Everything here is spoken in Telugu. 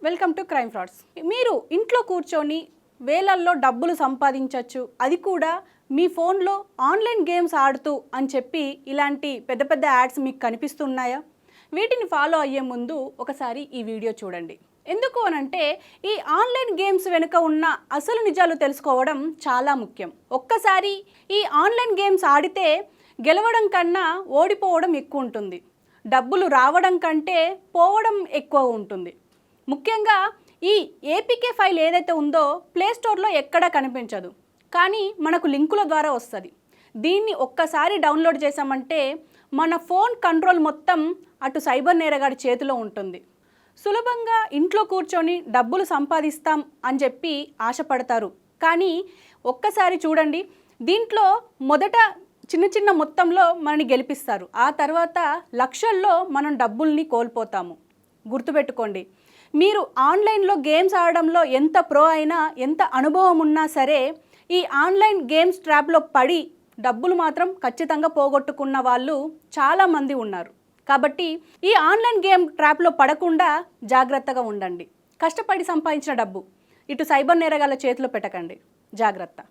Welcome to crime frauds. మీరు ఇంట్లో కూర్చొని వేలల్లో డబ్బులు సంపాదించవచ్చు, అది కూడా మీ ఫోన్లో ఆన్లైన్ గేమ్స్ ఆడుతూ అని చెప్పి ఇలాంటి పెద్ద పెద్ద యాడ్స్ మీకు కనిపిస్తున్నాయా? వీటిని ఫాలో అయ్యే ముందు ఒకసారి ఈ వీడియో చూడండి. ఎందుకు అనంటే ఈ ఆన్లైన్ గేమ్స్ వెనుక ఉన్న అసలు నిజాలు తెలుసుకోవడం చాలా ముఖ్యం. ఒక్కసారి ఈ ఆన్లైన్ గేమ్స్ ఆడితే గెలవడం కన్నా ఓడిపోవడం ఎక్కువ ఉంటుంది, డబ్బులు రావడం కంటే పోవడం ఎక్కువ ఉంటుంది. ముఖ్యంగా ఈ ఏపీకే ఫైల్ ఏదైతే ఉందో ప్లేస్టోర్లో ఎక్కడా కనిపించదు, కానీ మనకు లింకుల ద్వారా వస్తుంది. దీన్ని ఒక్కసారి డౌన్లోడ్ చేసామంటే మన ఫోన్ కంట్రోల్ మొత్తం అటు సైబర్ నేరగాడి చేతిలో ఉంటుంది. సులభంగా ఇంట్లో కూర్చొని డబ్బులు సంపాదిస్తాం అని చెప్పి ఆశపడతారు, కానీ ఒక్కసారి చూడండి, దీంట్లో మొదట చిన్న చిన్న మొత్తంలో మనని గెలిపిస్తారు, ఆ తర్వాత లక్షల్లో మనం డబ్బుల్ని కోల్పోతాము. గుర్తుపెట్టుకోండి, మీరు ఆన్లైన్లో గేమ్స్ ఆడడంలో ఎంత ప్రో అయినా, ఎంత అనుభవం ఉన్నా సరే, ఈ ఆన్లైన్ గేమ్స్ ట్రాప్లో పడి డబ్బులు మాత్రం ఖచ్చితంగా పోగొట్టుకున్న వాళ్ళు చాలామంది ఉన్నారు. కాబట్టి ఈ ఆన్లైన్ గేమ్ ట్రాప్లో పడకుండా జాగ్రత్తగా ఉండండి. కష్టపడి సంపాదించిన డబ్బు ఇటు సైబర్ నేరగాళ్ళ చేతిలో పెట్టకండి. జాగ్రత్త.